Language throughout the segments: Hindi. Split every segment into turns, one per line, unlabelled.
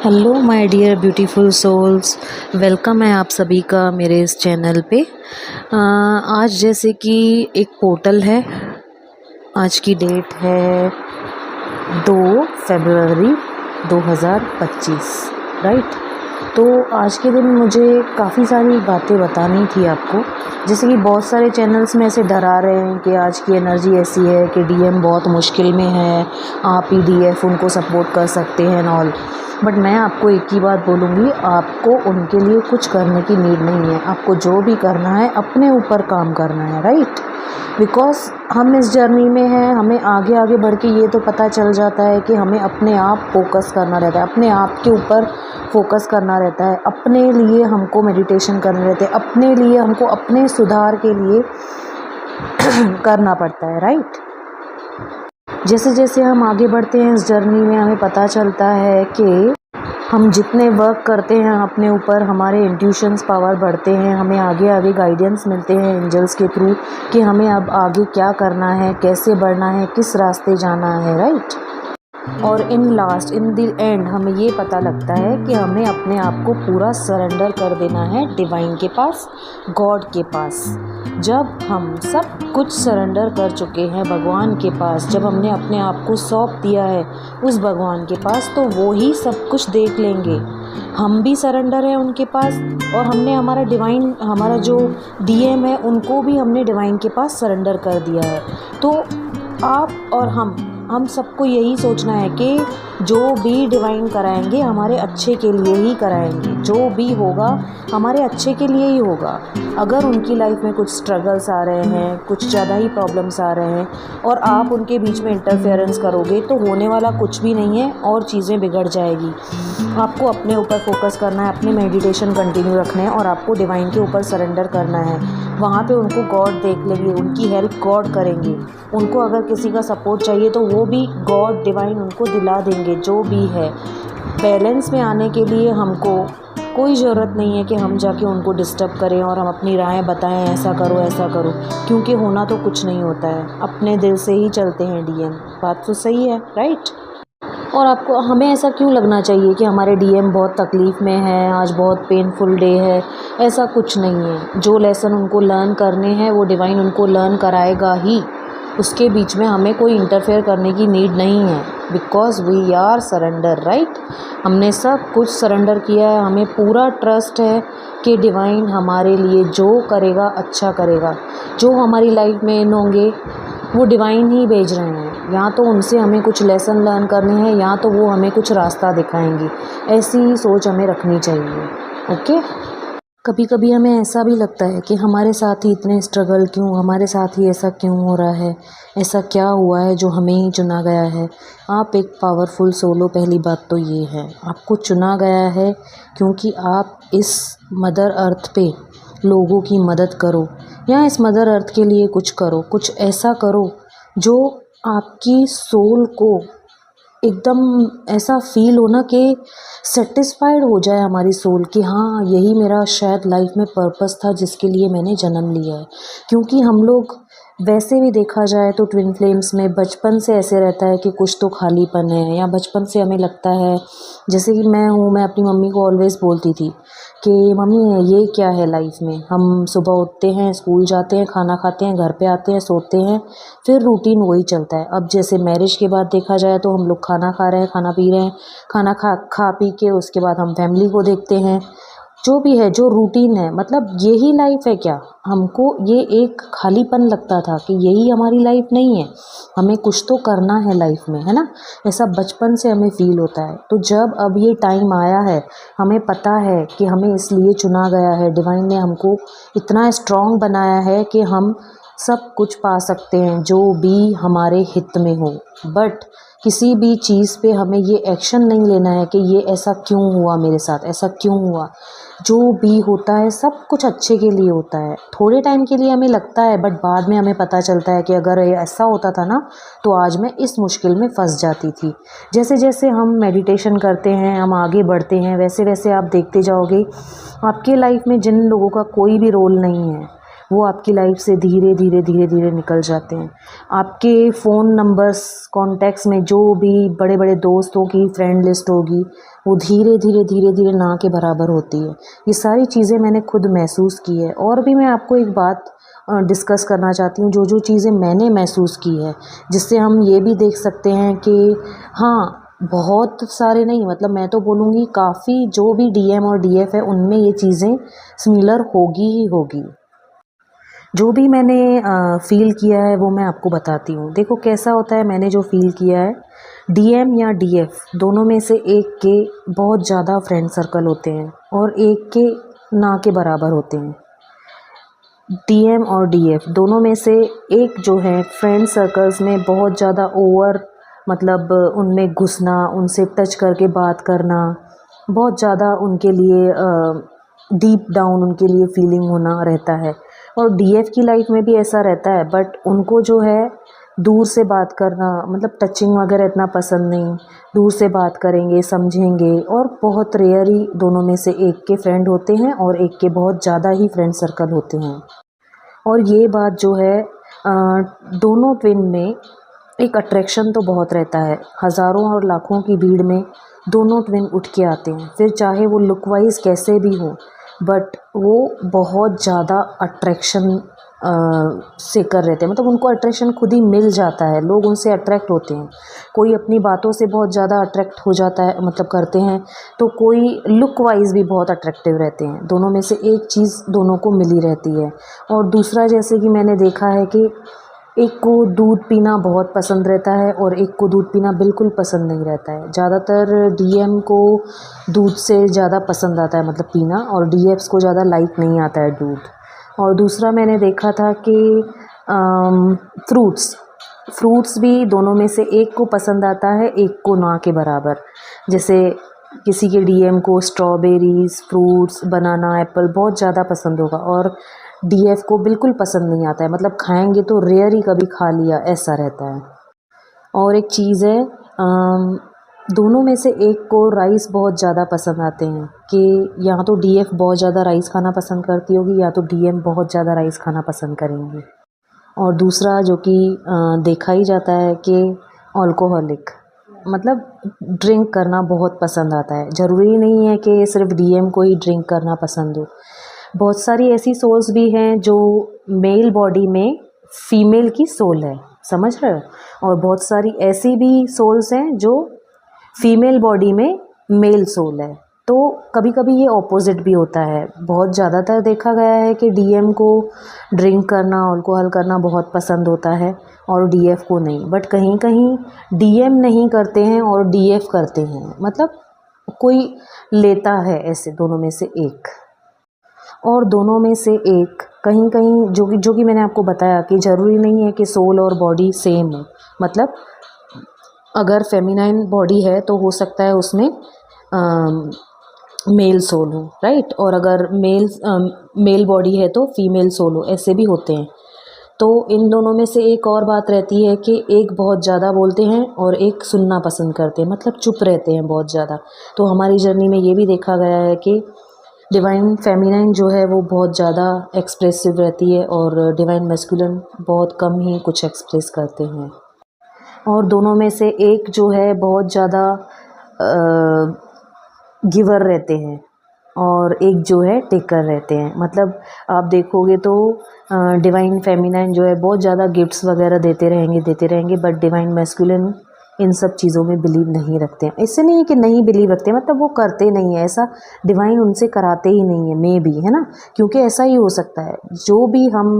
Hello my dear beautiful souls, welcome है आप सभी का मेरे इस चैनल पे। आज जैसे कि एक पोर्टल है। आज की डेट है 2 फरवरी 2025, राइट। तो आज के दिन मुझे काफ़ी सारी बातें बतानी थी आपको। जैसे कि बहुत सारे चैनल्स में ऐसे डरा रहे हैं कि आज की एनर्जी ऐसी है कि डीएम बहुत मुश्किल में है, आप ही डीएफ उनको सपोर्ट कर सकते हैं ऑल। बट मैं आपको एक ही बात बोलूँगी, आपको उनके लिए कुछ करने की नीड नहीं है। आपको जो भी करना है अपने ऊपर काम करना है, राइट। बिकॉज हम इस जर्नी में हैं, हमें आगे आगे बढ़ के ये तो पता चल जाता है कि हमें अपने आप फोकस करना रहता है, अपने आप के ऊपर फोकस करना रहता है, अपने लिए हमको मेडिटेशन करने रहते हैं, अपने लिए हमको अपने सुधार के लिए करना पड़ता है, राइट। जैसे जैसे हम आगे बढ़ते हैं इस जर्नी में, हमें पता चलता है कि हम जितने वर्क करते हैं अपने ऊपर, हमारे इंट्यूशंस पावर बढ़ते हैं, हमें आगे आगे गाइडेंस मिलते हैं एंजल्स के थ्रू कि हमें अब आगे क्या करना है, कैसे बढ़ना है, किस रास्ते जाना है, राइट। और इन द एंड हमें ये पता लगता है कि हमें अपने आप को पूरा सरेंडर कर देना है डिवाइन के पास, गॉड के पास। जब हम सब कुछ सरेंडर कर चुके हैं भगवान के पास, जब हमने अपने आप को सौंप दिया है उस भगवान के पास, तो वो ही सब कुछ देख लेंगे। हम भी सरेंडर है उनके पास, और हमने हमारा जो डीएम है उनको भी हमने डिवाइन के पास सरेंडर कर दिया है। तो आप और हम सबको यही सोचना है कि जो भी डिवाइन कराएंगे हमारे अच्छे के लिए ही कराएंगे, जो भी होगा हमारे अच्छे के लिए ही होगा। अगर उनकी लाइफ में कुछ स्ट्रगल्स आ रहे हैं, कुछ ज़्यादा ही प्रॉब्लम्स आ रहे हैं, और आप उनके बीच में इंटरफेरेंस करोगे, तो होने वाला कुछ भी नहीं है और चीज़ें बिगड़ जाएगी। आपको अपने ऊपर फोकस करना है, अपने मेडिटेशन कंटिन्यू रखना है, और आपको डिवाइन के ऊपर सरेंडर करना है। वहाँ पे उनको गॉड देख लेंगे, उनकी हेल्प गॉड करेंगे। उनको अगर किसी का सपोर्ट चाहिए तो वो भी गॉड डिवाइन उनको दिला देंगे, जो भी है। बैलेंस में आने के लिए हमको कोई ज़रूरत नहीं है कि हम जाके उनको डिस्टर्ब करें और हम अपनी राहें बताएं, ऐसा करो ऐसा करो, क्योंकि होना तो कुछ नहीं होता है। अपने दिल से ही चलते हैं डीएम। बात तो सही है, राइट। और आपको हमें ऐसा क्यों लगना चाहिए कि हमारे डीएम बहुत तकलीफ़ में है, आज बहुत पेनफुल डे है? ऐसा कुछ नहीं है। जो लेसन उनको लर्न करने हैं वो डिवाइन उनको लर्न कराएगा ही। उसके बीच में हमें कोई इंटरफेयर करने की नीड नहीं है, because we are surrender, right. हमने सब कुछ सरेंडर किया है, हमें पूरा ट्रस्ट है कि डिवाइन हमारे लिए जो करेगा अच्छा करेगा। जो हमारी लाइफ में इन होंगे वो डिवाइन ही भेज रहे हैं। या तो उनसे हमें कुछ लेसन लर्न करने हैं, या तो वो हमें कुछ रास्ता दिखाएंगे। ऐसी ही सोच हमें रखनी चाहिए, ओके। कभी कभी हमें ऐसा भी लगता है कि हमारे साथ ही इतने स्ट्रगल क्यों, हमारे साथ ही ऐसा क्यों हो रहा है, ऐसा क्या हुआ है जो हमें ही चुना गया है। आप एक पावरफुल सोल हो, पहली बात तो ये है। आपको चुना गया है क्योंकि आप इस मदर अर्थ पे लोगों की मदद करो, या इस मदर अर्थ के लिए कुछ करो, कुछ ऐसा करो जो आपकी सोल को एकदम ऐसा फील हो ना कि सेटिस्फाइड हो जाए हमारी सोल कि हाँ, यही मेरा शायद लाइफ में पर्पस था जिसके लिए मैंने जन्म लिया है। क्योंकि हम लोग वैसे भी देखा जाए तो ट्विन फ्लेम्स में बचपन से ऐसे रहता है कि कुछ तो खालीपन है, या बचपन से हमें लगता है, जैसे कि मैं अपनी मम्मी को ऑलवेज़ बोलती थी कि मम्मी ये क्या है लाइफ में। हम सुबह उठते हैं, स्कूल जाते हैं, खाना खाते हैं, घर पे आते हैं, सोते हैं, फिर रूटीन वही चलता है। अब जैसे मैरिज के बाद देखा जाए तो हम लोग खाना खा रहे हैं, खाना पी रहे हैं, खाना खा पी के उसके बाद हम फैमिली को देखते हैं। जो भी है, जो रूटीन है, मतलब यही लाइफ है क्या? हमको ये एक खालीपन लगता था कि यही हमारी लाइफ नहीं है, हमें कुछ तो करना है लाइफ में, है ना। ऐसा बचपन से हमें फील होता है। तो जब अब ये टाइम आया है, हमें पता है कि हमें इसलिए चुना गया है, डिवाइन ने हमको इतना स्ट्रॉन्ग बनाया है कि हम सब कुछ पा सकते हैं जो भी हमारे हित में हो। बट किसी भी चीज़ पे हमें ये एक्शन नहीं लेना है कि ये ऐसा क्यों हुआ मेरे साथ, ऐसा क्यों हुआ। जो भी होता है सब कुछ अच्छे के लिए होता है। थोड़े टाइम के लिए हमें लगता है, बट बाद में हमें पता चलता है कि अगर ये ऐसा होता था ना, तो आज मैं इस मुश्किल में फंस जाती थी। जैसे जैसे हम मेडिटेशन करते हैं, हम आगे बढ़ते हैं, वैसे वैसे आप देखते जाओगे आपके लाइफ में जिन लोगों का कोई भी रोल नहीं है, वो आपकी लाइफ से धीरे धीरे धीरे धीरे निकल जाते हैं। आपके फ़ोन नंबर्स कॉन्टैक्ट्स में जो भी बड़े बड़े दोस्तों की फ्रेंड लिस्ट होगी वो धीरे धीरे धीरे धीरे ना के बराबर होती है। ये सारी चीज़ें मैंने खुद महसूस की है। और भी मैं आपको एक बात डिस्कस करना चाहती हूँ, जो जो चीज़ें मैंने महसूस की है, जिससे हम ये भी देख सकते हैं कि हाँ, बहुत सारे नहीं, मतलब मैं तो बोलूँगी काफ़ी जो भी डीएम और डीएफ है उनमें ये चीज़ें सिमिलर होगी ही होगी। जो भी मैंने फ़ील किया है वो मैं आपको बताती हूँ। देखो कैसा होता है, मैंने जो फ़ील किया है, डीएम या डीएफ दोनों में से एक के बहुत ज़्यादा फ्रेंड सर्कल होते हैं और एक के ना के बराबर होते हैं। डीएम और डीएफ दोनों में से एक जो है फ्रेंड सर्कल्स में बहुत ज़्यादा ओवर, मतलब उनमें घुसना, उनसे टच करके बात करना, बहुत ज़्यादा उनके लिए डीप डाउन उनके लिए फीलिंग होना रहता है। और डीएफ की लाइफ में भी ऐसा रहता है, बट उनको जो है दूर से बात करना, मतलब टचिंग वगैरह इतना पसंद नहीं। दूर से बात करेंगे, समझेंगे, और बहुत रेयर ही दोनों में से एक के फ्रेंड होते हैं और एक के बहुत ज़्यादा ही फ्रेंड सर्कल होते हैं। और ये बात जो है दोनों ट्विन में एक अट्रैक्शन तो बहुत रहता है। हज़ारों और लाखों की भीड़ में दोनों ट्विन उठ के आते हैं, फिर चाहे वो लुक वाइज कैसे भी हो, बट वो बहुत ज़्यादा अट्रैक्शन से कर रहते हैं। मतलब उनको अट्रैक्शन खुद ही मिल जाता है, लोग उनसे अट्रैक्ट होते हैं। कोई अपनी बातों से बहुत ज़्यादा अट्रैक्ट हो जाता है, मतलब करते हैं, तो कोई लुक वाइज भी बहुत अट्रैक्टिव रहते हैं। दोनों में से एक चीज़ दोनों को मिली रहती है। और दूसरा, जैसे कि मैंने देखा है कि एक को दूध पीना बहुत पसंद रहता है और एक को दूध पीना बिल्कुल पसंद नहीं रहता है। ज़्यादातर डीएम को दूध से ज़्यादा पसंद आता है, मतलब पीना, और डीएफ्स को ज़्यादा लाइक नहीं आता है दूध। और दूसरा मैंने देखा था कि फ्रूट्स भी दोनों में से एक को पसंद आता है, एक को ना के बराबर। जैसे किसी के डीएम को स्ट्रॉबेरीज़, फ्रूट्स, बनाना, एप्पल बहुत ज़्यादा पसंद होगा और डीएफ को बिल्कुल पसंद नहीं आता है, मतलब खाएंगे तो रेयर ही कभी खा लिया, ऐसा रहता है। और एक चीज़ है, दोनों में से एक को राइस बहुत ज़्यादा पसंद आते हैं, कि या तो डीएफ बहुत ज़्यादा राइस खाना पसंद करती होगी या तो डीएम बहुत ज़्यादा राइस खाना पसंद करेंगे। और दूसरा जो कि देखा ही जाता है कि अल्कोहलिक, मतलब ड्रिंक करना बहुत पसंद आता है। ज़रूरी नहीं है कि सिर्फ डीएम को ही ड्रिंक करना पसंद हो। बहुत सारी ऐसी सोल्स भी हैं जो मेल बॉडी में फीमेल की सोल है, समझ रहे हो, और बहुत सारी ऐसी भी सोल्स हैं जो फीमेल बॉडी में मेल सोल है। तो कभी कभी ये ऑपोजिट भी होता है। बहुत ज़्यादातर देखा गया है कि डीएम को ड्रिंक करना, अल्कोहल करना बहुत पसंद होता है और डीएफ को नहीं। बट कहीं कहीं डीएम नहीं करते हैं और डीएफ करते हैं, मतलब कोई लेता है ऐसे दोनों में से एक। और दोनों में से एक कहीं कहीं जो कि मैंने आपको बताया कि ज़रूरी नहीं है कि सोल और बॉडी सेम हो। मतलब अगर फेमिनाइन बॉडी है तो हो सकता है उसमें मेल सोल हो, राइट, और अगर मेल बॉडी है तो फीमेल सोल हो, ऐसे भी होते हैं। तो इन दोनों में से एक और बात रहती है कि एक बहुत ज़्यादा बोलते हैं और एक सुनना पसंद करते हैं, मतलब चुप रहते हैं बहुत ज़्यादा। तो हमारी जर्नी में ये भी देखा गया है कि डिवाइन फेमिनाइन जो है वो बहुत ज़्यादा एक्सप्रेसिव रहती है और डिवाइन मैस्कुलिन बहुत कम ही कुछ एक्सप्रेस करते हैं। और दोनों में से एक जो है बहुत ज़्यादा गिवर रहते हैं और एक जो है टेकर रहते हैं। मतलब आप देखोगे तो डिवाइन फेमिनाइन जो है बहुत ज़्यादा गिफ्ट्स वगैरह देते रहेंगे, बट डिवाइन मैस्कुलिन इन सब चीज़ों में बिलीव नहीं रखते हैं। इससे नहीं है कि नहीं बिलीव रखते, मतलब वो करते नहीं है ऐसा, डिवाइन उनसे कराते ही नहीं है, मे बी, है ना, क्योंकि ऐसा ही हो सकता है। जो भी हम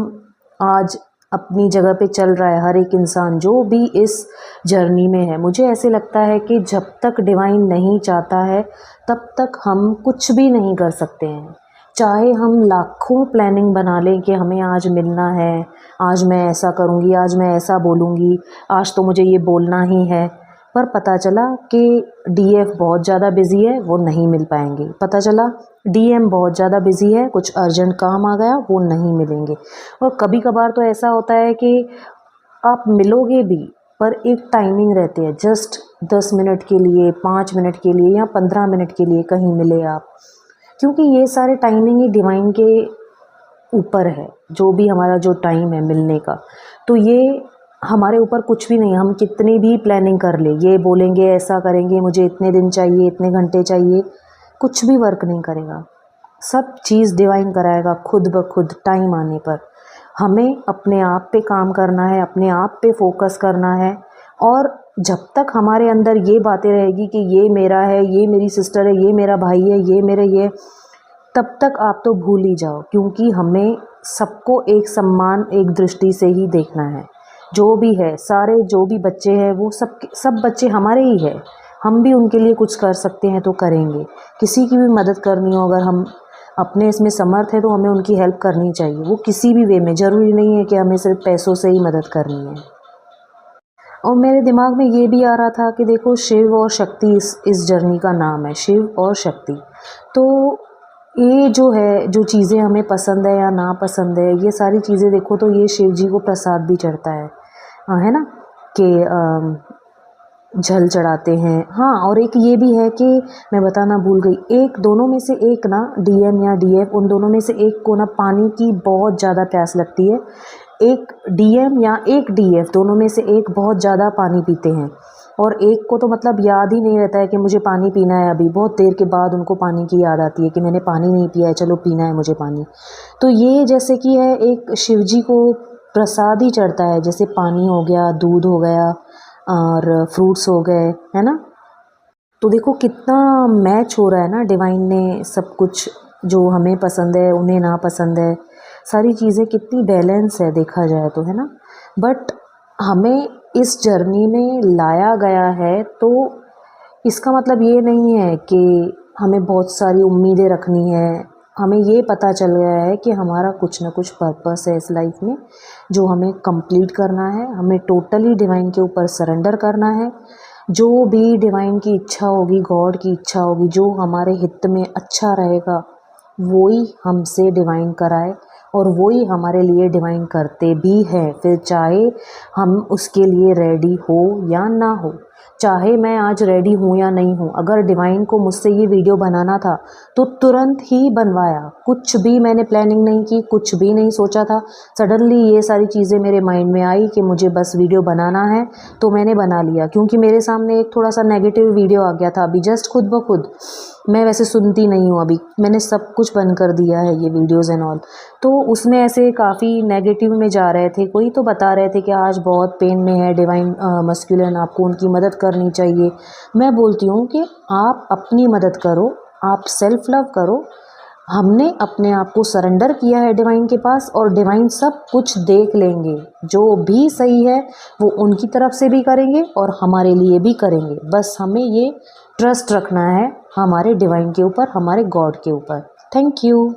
आज अपनी जगह पे चल रहा है, हर एक इंसान जो भी इस जर्नी में है, मुझे ऐसे लगता है कि जब तक डिवाइन नहीं चाहता है तब तक हम कुछ भी नहीं कर सकते हैं। चाहे हम लाखों प्लानिंग बना लें कि हमें आज मिलना है, आज मैं ऐसा करूँगी, आज मैं ऐसा बोलूँगी, आज तो मुझे ये बोलना ही है, पर पता चला कि डीएफ बहुत ज़्यादा बिज़ी है, वो नहीं मिल पाएंगे। पता चला डीएम बहुत ज़्यादा बिज़ी है, कुछ अर्जेंट काम आ गया, वो नहीं मिलेंगे। और कभी कभार तो ऐसा होता है कि आप मिलोगे भी, पर एक टाइमिंग रहती है, जस्ट 10 मिनट के लिए, 5 मिनट के लिए या 15 मिनट के लिए कहीं मिले आप, क्योंकि ये सारे टाइमिंग ही डिवाइन के ऊपर है, जो भी हमारा जो टाइम है मिलने का, तो ये हमारे ऊपर कुछ भी नहीं। हम कितनी भी प्लानिंग कर ले, ये बोलेंगे ऐसा करेंगे, मुझे इतने दिन चाहिए, इतने घंटे चाहिए, कुछ भी वर्क नहीं करेगा। सब चीज़ डिवाइन कराएगा खुद ब खुद टाइम आने पर। हमें अपने आप पे काम करना है, अपने आप पे फोकस करना है। और जब तक हमारे अंदर ये बातें रहेगी कि ये मेरा है, ये मेरी सिस्टर है, ये मेरा भाई है, ये मेरे ये, तब तक आप तो भूल ही जाओ, क्योंकि हमें सबको एक सम्मान, एक दृष्टि से ही देखना है। जो भी है, सारे जो भी बच्चे हैं वो सब बच्चे हमारे ही है। हम भी उनके लिए कुछ कर सकते हैं तो करेंगे। किसी की भी मदद करनी हो, अगर हम अपने इसमें समर्थ है तो हमें उनकी हेल्प करनी चाहिए। वो किसी भी वे में, ज़रूरी नहीं है कि हमें सिर्फ पैसों से ही मदद करनी है। और मेरे दिमाग में ये भी आ रहा था कि देखो, शिव और शक्ति इस जर्नी का नाम है, शिव और शक्ति। तो ये जो है, जो चीज़ें हमें पसंद है या ना पसंद है, ये सारी चीज़ें देखो तो ये शिव जी को प्रसाद भी चढ़ता है ना, कि जल चढ़ाते हैं। हाँ, और एक ये भी है कि मैं बताना भूल गई, एक दोनों में से एक ना, डीएम या डीएफ, उन दोनों में से एक को ना पानी की बहुत ज़्यादा प्यास लगती है। एक डीएम या एक डीएफ, दोनों में से एक बहुत ज़्यादा पानी पीते हैं, और एक को तो मतलब याद ही नहीं रहता है कि मुझे पानी पीना है। अभी बहुत देर के बाद उनको पानी की याद आती है कि मैंने पानी नहीं पिया है, चलो पीना है मुझे पानी। तो ये जैसे कि है, एक शिव जी को प्रसाद ही चढ़ता है, जैसे पानी हो गया, दूध हो गया और फ्रूट्स हो गए, है ना। तो देखो कितना मैच हो रहा है ना, डिवाइन ने सब कुछ, जो हमें पसंद है उन्हें ना पसंद है, सारी चीज़ें कितनी बैलेंस है देखा जाए तो, है ना। बट हमें इस जर्नी में लाया गया है, तो इसका मतलब ये नहीं है कि हमें बहुत सारी उम्मीदें रखनी है। हमें ये पता चल गया है कि हमारा कुछ ना कुछ पर्पस है इस लाइफ में, जो हमें कंप्लीट करना है। हमें टोटली डिवाइन के ऊपर सरेंडर करना है। जो भी डिवाइन की इच्छा होगी, गॉड की इच्छा होगी, जो हमारे हित में अच्छा रहेगा, वो ही हमसे डिवाइन कराए, और वो ही हमारे लिए डिवाइन करते भी हैं। फिर चाहे हम उसके लिए रेडी हो या ना हो, चाहे मैं आज रेडी हूँ या नहीं हूँ, अगर डिवाइन को मुझसे ये वीडियो बनाना था तो तुरंत ही बनवाया। कुछ भी मैंने प्लानिंग नहीं की, कुछ भी नहीं सोचा था। सडनली ये सारी चीज़ें मेरे माइंड में आई कि मुझे बस वीडियो बनाना है, तो मैंने बना लिया। क्योंकि मेरे सामने एक थोड़ा सा नेगेटिव वीडियो आ गया था अभी जस्ट, खुद ब खुद। मैं वैसे सुनती नहीं हूँ अभी, मैंने सब कुछ बंद कर दिया है, ये वीडियोज़ एंड ऑल। तो उसमें ऐसे काफ़ी नेगेटिव में जा रहे थे, कोई तो बता रहे थे कि आज बहुत पेन में है डिवाइन मस्कुलिन, आपको उनकी मदद करनी चाहिए। मैं बोलती हूँ कि आप अपनी मदद करो, आप सेल्फ लव करो। हमने अपने आप को सरेंडर किया है डिवाइन के पास, और डिवाइन सब कुछ देख लेंगे। जो भी सही है वो उनकी तरफ से भी करेंगे और हमारे लिए भी करेंगे। बस हमें ये ट्रस्ट रखना है हमारे डिवाइन के ऊपर, हमारे गॉड के ऊपर। Thank you.